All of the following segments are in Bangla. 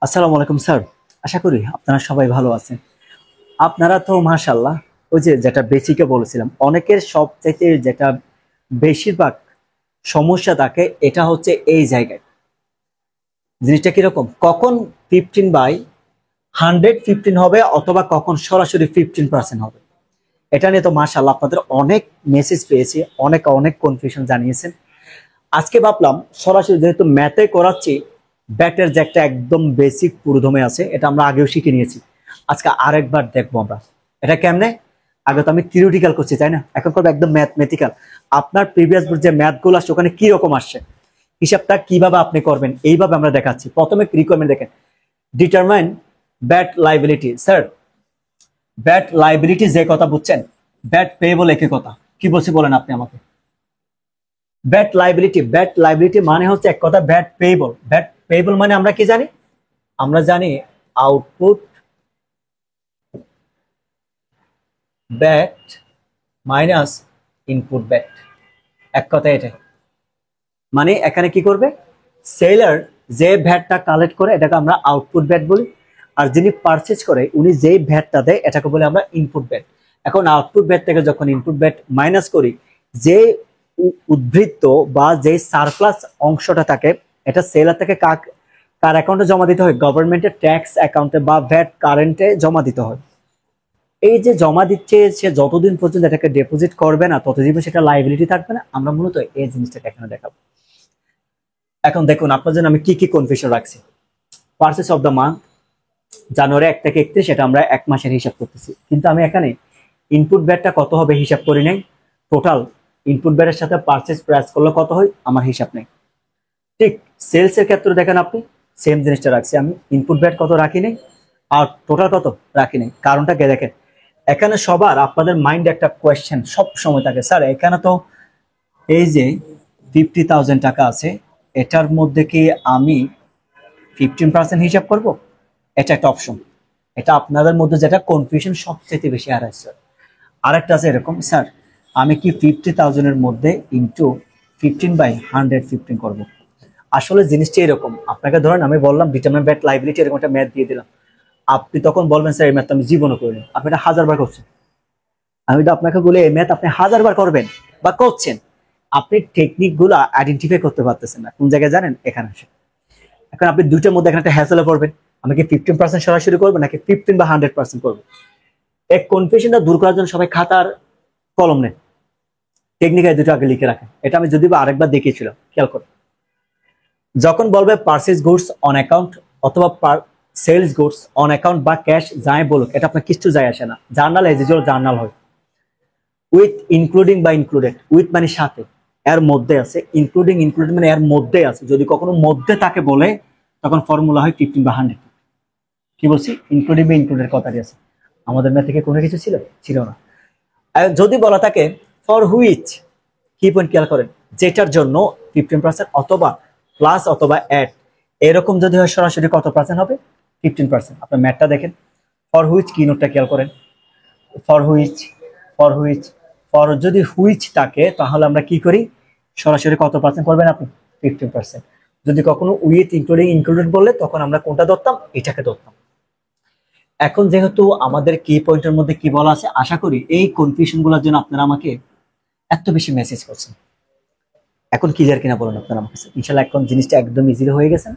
আসসালামু আলাইকুম স্যার। আশা করি আপনারা সবাই ভালো আছেন। আপনারা তো মাশাআল্লাহ ওই যে যেটা বেসিকে বলেছিলাম, অনেকের সবচাইতে যেটা বেশিরভাগ সমস্যা থাকে এটা হচ্ছে এই জায়গায়। জিনিসটা কিরকম, কখন 15/115 হবে অথবা কখন সরাসরি 15% হবে। এটা নিয়ে তো মাশাআল্লাহ আপনাদের অনেক মেসেজ পেয়েছি, অনেক অনেক কনফিউশন জানিয়েছেন। আজকে ভাবলাম সরাসরি যেহেতু ম্যাথে করাচ্ছি, ব্যাটের যে একটা একদম বেসিক পুরোদমে আছে, এটা আমরা আগেও শিখে নিয়েছি। আজকে আরেকবার দেখবো আমরা এটা কেমনে। আগে তো আমি থিওরিটিক্যাল করছি তাই না, এখন করবো একদম ম্যাথমেটিক্যাল। আপনার প্রিভিয়াস যে ম্যাথগুলো আসছে ওখানে কি রকম আসছে, হিসাবটা কিভাবে আপনি করবেন এইভাবে আমরা দেখাচ্ছি। প্রথমে রিকোয়ারমেন্ট দেখেন, determine bat liability. Sir, bat liability যে কথা বুঝছেন, ব্যাট পেয়েবল একই কথা। কি বলছি বলেন আপনি আমাকে। ব্যাট লাইবিলিটি মানে হচ্ছে এক কথা ব্যাট পেয়েবল মানে আমরা কি জানি, আমরা জানি output bat minus input bat. এক কথা এটাই মানে এখানে কি করবে, সেলার যে ভ্যাটটা কালেক্ট করে এটাকে আমরা আউটপুট ব্যাট বলি, আর যিনি পারচেজ করে উনি যেই ভ্যাটটা দেয় এটাকে বলে আমরা ইনপুট ব্যাট। এখন আউটপুট ব্যাট থেকে যখন ইনপুট ব্যাট মাইনাস করি, যে উদ্বৃত্ত বা যে সারপ্লাস অংশটা থাকে এটা সেলার থেকে কার অ্যাকাউন্টে জমা দিতে হয়, গভর্নমেন্টের ট্যাক্স অ্যাকাউন্টে বা ভ্যাট কারেন্টে জমা দিতে হয়। এই যে জমা দিচ্ছে সে যতদিন পর্যন্ত এটাকে ডিপোজিট করবে না ততদিন সেটা লাইবিলিটি থাকবে না। আমরা মূলত এই জিনিসটাকে এখানে দেখাবো। এখন দেখুন আপনার জন্য আমি কি কি কনফিউশন রাখছি। পারচেস অফ দ্য মান্থ জানুয়ারি 1 থেকে 31, সেটা আমরা এক মাসের হিসাব করতেছি, কিন্তু আমি এখানে ইনপুট ব্যাটটা কত হবে হিসাব করি নাই। টোটাল ইনপুট ব্যাটের সাথে পারচেস প্রাইস করলে কত হয় আমার হিসাব নেই। ঠিক সেলস এর ক্ষেত্রে দেখেন আপনি সেম জিনিসটা রাখছি, আমি ইনপুট ব্যাট কত রাখি নাই আর টোটাল কত রাখি নাই। কারণটা কে দেখেন, এখানে সবার আপনাদের মাইন্ডে একটা কোয়েশ্চেন সব সময় থাকে, স্যার এখানে তো এই যে 50,000 টাকা আছে, এটার মধ্যে কি আমি 15% হিসাব করব? এটা একটা অপশন। এটা আপনাদের মধ্যে যেটা কনফিউশন সবচেয়ে বেশি আর আছে। আরেকটা আছে এরকম, স্যার আমি কি 50,000 এর মধ্যে ইন্টু 15/115 করব? আসলে জিনিসটা এরকম, আপনাকে ধরেন আমি বললাম ডিটারমাইন ব্যাট লাইবিলিটি এরকম একটা ম্যাথ দিয়ে দিলাম, আপনি তখন বলবেন স্যার এই ম্যাথ আমি জীবনও করিনি। আপনি এটা 1000 বার করছেন, আমি তো আপনাকে বলে এই ম্যাথ আপনি 1000 বার করবেন বা করছেন, আপনি টেকনিক গুলো আইডেন্টিফাই করতে পারতেছেন না কোন জায়গায় জানেন, এখানে আসে। এখন আপনি দুইটার মধ্যে এখানে একটা হ্যাসেলে পড়বেন, আমি কি 15% সরাসরি করবো নাকি 15 বা 100% করবো। এই কনফিউশনটা দূর করার জন্য সবাই খাতার কলম নেন, টেকনিক্যাল দুটো আগে লিখে রাখেন। এটা আমি যদি আরেকবার দেখিয়েছিলাম, খেয়াল করুন। যখন বলবে পারচেজ গুডস অন অ্যাকাউন্ট অথবা সেলস গুডস অন অ্যাকাউন্ট বা ক্যাশ যাই বলুক, এটা আপনার কিছু যায় আসে না। জার্নাল এজ ইউজুয়াল জার্নাল হয়। উইথ ইনক্লুডিং বা ইনক্লুডেড, উইথ মানে সাথে, এর মধ্যে আছে, ইনক্লুডিং ইনক্লুডেড মানে এর মধ্যে আছে। যদি কখনো মধ্যে তাকে বলে তখন ফর্মুলা হয় 15/100। কি বলছি, ইনক্লুডিং বা ইনক্লুডেড কথাটি আছে। আমাদের ম্যাথ থেকে কোনো কিছু ছিল ছিল না। আর যদি বলা থাকে ফর হুইচ, কি পয়েন্ট খেয়াল করেন, যেটার জন্য 15% অথবা প্লাস অথবা অ্যাড, এরকম যদি হয় সরাসরি কত পার্সেন্ট হবে, 15%। আপনার ম্যাথটা দেখেন, ফর হুইচ কি নোটটা খেয়াল করেন, for which, for which, for যদি হুইচ থাকে তাহলে আমরা কি করি, সরাসরি কত পার্সেন্ট করবেন আপনি, 15%। যদি কখনো উইথ ইনক্লুডিং ইনক্লুডেড বললে তখন আমরা কোনটা ধরতাম, এটাকে ধরতাম। এখন যেহেতু আমাদের কি পয়েন্টের মধ্যে কি বলা আছে, আশা করি এই কনফিউশন গুলোর জন্য আপনারা আমাকে এত বেশি মেসেজ করছেন। এখন ক্লিয়ার কিনা বলুন আপনারা আমার কাছে। ইনশাল্লাহ এখন জিনিসটা একদম ইজিলি হয়ে গেছে,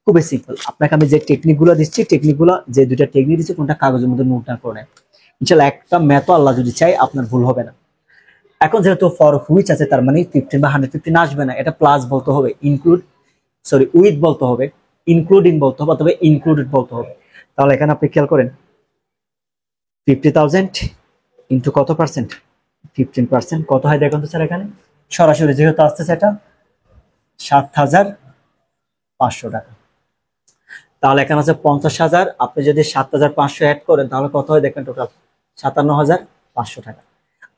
খুবই সিম্পল। আপনাকে আমি যে টেকনিক গুলো দিচ্ছি, টেকনিক গুলো যে দুইটা টেকনিক দিচ্ছি কোনটা কাগজের মধ্যে নোট ডাউন করে নেন। ইনশাল্লাহ একটা ম্যাথও আল্লাহ যদি চাই আপনার ভুল হবে না। এখন যেহেতু ফর হুইচ আছে তার মানে 15/115 আসবে না, এটা প্লাস বলতে হবে, উইথ বলতে হবে, ইনক্লুডিং বলতে হবে, অথবা ইনক্লুডেড বলতে হবে। তাহলে এখানে আপনি খেয়াল করেন 50,000 ইন্টু কত পার্সেন্ট, 15%, কত হয় দেখুন তো স্যার। এখানে সরাসরি যেহেতু আসতেছে এটা 7,500 টাকা। তাহলে এখানে আছে 50,000, আপনি যদি 7,500 অ্যাড করেন তাহলে কত হয় দেখেন, টোটাল 57,500 টাকা।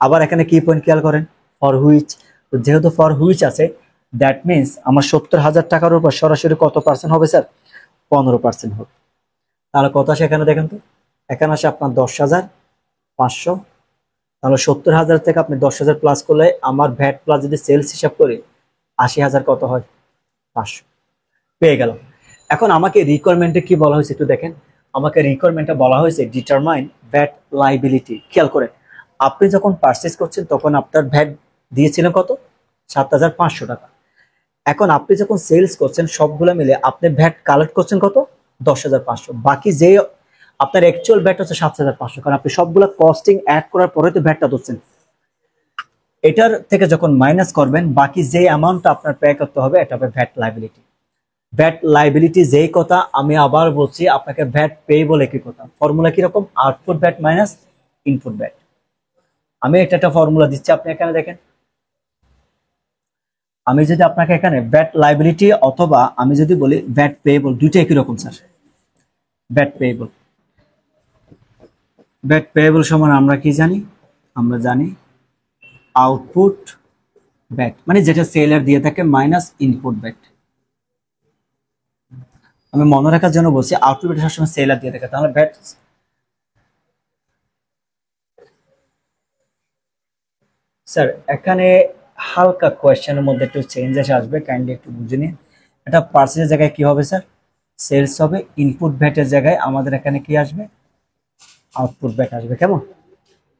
আবার এখানে কি পয়েন্ট খেয়াল করেন, ফর হুইচ, যেহেতু ফর হুইচ আছে দ্যাট মিনস আমার 70,000 টাকার উপর সরাসরি কত পার্সেন্ট হবে স্যার, 15% হবে। তাহলে কত আসে এখানে দেখেন তো, এখানে আসে আপনার 10,500। তাহলে 70,000 থেকে আপনি 10,000 প্লাস করলে আমার ভ্যাট প্লাস যদি সেলস হিসাব করি 80,000 কত হয়, 500 পেয়ে গেল। এখন আমাকে রিকোয়ারমেন্টে কি বলা হয়েছে একটু দেখেন। আমাকে রিকোয়ারমেন্টে বলা হয়েছে ডিটারমাইন ভ্যাট লাইবিলিটি। খেয়াল করেন, আপনি যখন পারচেজ করছেন তখন আপনার ভ্যাট দিয়েছিলেন কত? 7,500 টাকা। এখন আপনি যখন সেলস করছেন সবগুলো মিলে আপনি ভ্যাট কালেক্ট করছেন কত? 10,500। বাকি যে আপনার অ্যাকচুয়াল ভ্যাট হচ্ছে 7,500, কারণ আপনি সবগুলো কস্টিং অ্যাড করার পরে তো ভ্যাটটা ধরছেন। এটার থেকে যখন মাইনাস করবেন বাকি যে অ্যামাউন্টটা আপনার পে করতে হবে এটা হবে ভ্যাট লাইবিলিটি। ভ্যাট লাইবিলিটি যেই কথা, আমি আবার বলছি আপনাকে ভ্যাট পেয়েবল একই কথা। ফর্মুলা কিরকম? Output VAT minus input VAT. আমি একটা ফর্মুলা দিচ্ছি, আপনি এখানে দেখেন। আমি যদি আপনাকে এখানে ভ্যাট লাইবিলিটি অথবা আমি যদি বলি ভ্যাট পেয়েবল, দুইটা একই রকম sir. VAT payable, VAT payable সমান আমরা কি জানি? আমরা জানি আউটপুট ভ্যাট, মানে যেটা সেলার দিয়ে থাকে মাইনাস ইনপুট ভ্যাট। আমি মনে রাখার জন্য বলছি আউটপুট ভ্যাট সবসময় সেলার দিয়ে থাকে, তাহলে ভ্যাট। স্যার এখানে হালকা কোয়েশ্চেনের মধ্যে একটু চেঞ্জেস আসবে, কাইন্ডলি একটু বুঝে নিন। এটা পার্সেন্টের জায়গায় কি হবে স্যার? সেলস হবে। ইনপুট ভ্যাটের জায়গায় আমাদের এখানে কি আসবে? আউটপুট ভ্যাট আসবে। কেমন?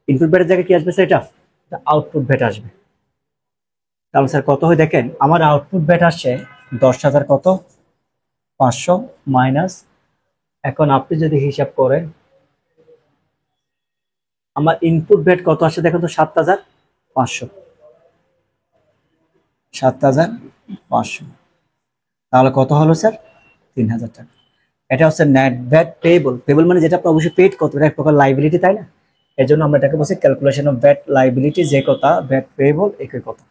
ইনপুট ভ্যাটের জায়গায় কি আসবে স্যার? এটা আউটপুট ভ্যাট আসবে। তাহলে স্যার কত হয় দেখেন, আমার আউটপুট ভ্যাট আসছে 10,000 কত? 500 মাইনাস, এখন আপনি যদি হিসাব করেন আমার ইনপুট ভ্যাট কত আসছে দেখেন তো? 7,500। 7,500, তাহলে কত হলো স্যার? 3,000 টাকা। এটা হচ্ছে নেট ভ্যাট পেয়েবল। পেয়েবল মানে যেটা আপনি অবশ্যই পেড করতে, এটা এক প্রকার লাইবিলিটি, তাই না? এর জন্য আমরা এটাকে বলছি ক্যালকুলেশন অফ ভ্যাট লাইবিলিটি। যে কথা ভ্যাট পেয়েবল একই কথা।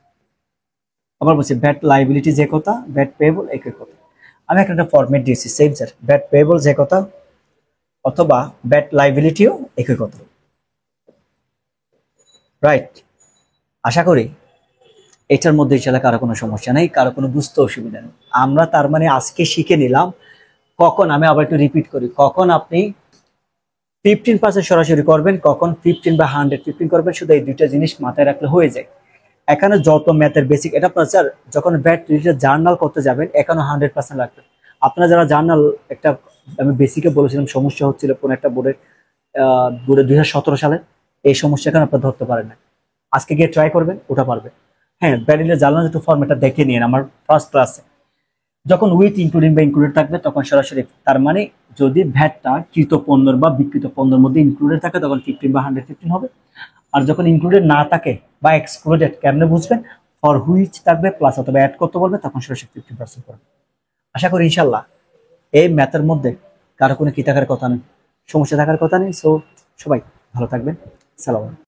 আবার বলছি ভ্যাট লাইবিলিটি যে কথা, ভ্যাট পেয়েবল একই কথা। আমি একটা ফরম্যাট দিয়েছি সেম স্যার, ভ্যাট পেয়েবল যে কথা অথবা ভ্যাট লাইবিলিটিও একই কথা। রাইট? আশা করি এটার মধ্যে ইনশাআল্লাহ কারো কোনো সমস্যা নেই, কারো কোনো বুঝতে অসুবিধা নেই। আমরা তার মানে আজকে শিখে নিলাম কখন, আমি আবার একটু রিপিট করি, কখন আপনি 15% সরাসরি করবেন, কখন 15 বা 115 করবেন। শুধু এই দুইটা জিনিস মাথায় রাখলে হয়ে যায়। এখানে যত ম্যাথের বেসিক, এটা আপনার স্যার যখন ব্যাট রিলেটেড জার্নাল করতে যাবেন এখানে 100% রাখবেন। আপনারা যারা জার্নাল, একটা আমি বেসিকে বলেছিলাম সমস্যা হচ্ছিল কোন একটা বোর্ডের, বোর্ডে 2017 সালে, এই সমস্যা এখন আপনার ধরতে পারেন না। আজকে গিয়ে ট্রাই করবেন, ওটা পারবে। হ্যাঁ, ব্যাট রিলেটেড জার্নাল একটু ফর্মেটটা দেখে নিন আমার ফার্স্ট ক্লাসে। যখন উইথ ইনক্লুডিং বা ইনক্লুডেড থাকবে তখন সরাসরি, তার মানে যদি ভ্যাটটা কৃত পণ্যর বা বিকৃত পণ্যের মধ্যে ইনক্লুডেড থাকে তখন 15 বা 115 হবে। আর যখন ইনক্লুডেড না থাকে বা এক্সক্লুডেড, কেমনে বুঝবেন? ফর হুইচ থাকবে প্লাস অথবা অ্যাড করতে বলবে তখন সরাসরি 50% করবে। আশা করি ইনশাল্লাহ এই ম্যাথের মধ্যে কারো কোনো কি থাকার কথা নেই, সমস্যা থাকার কথা নেই। সো সবাই ভালো থাকবেন। সালাম।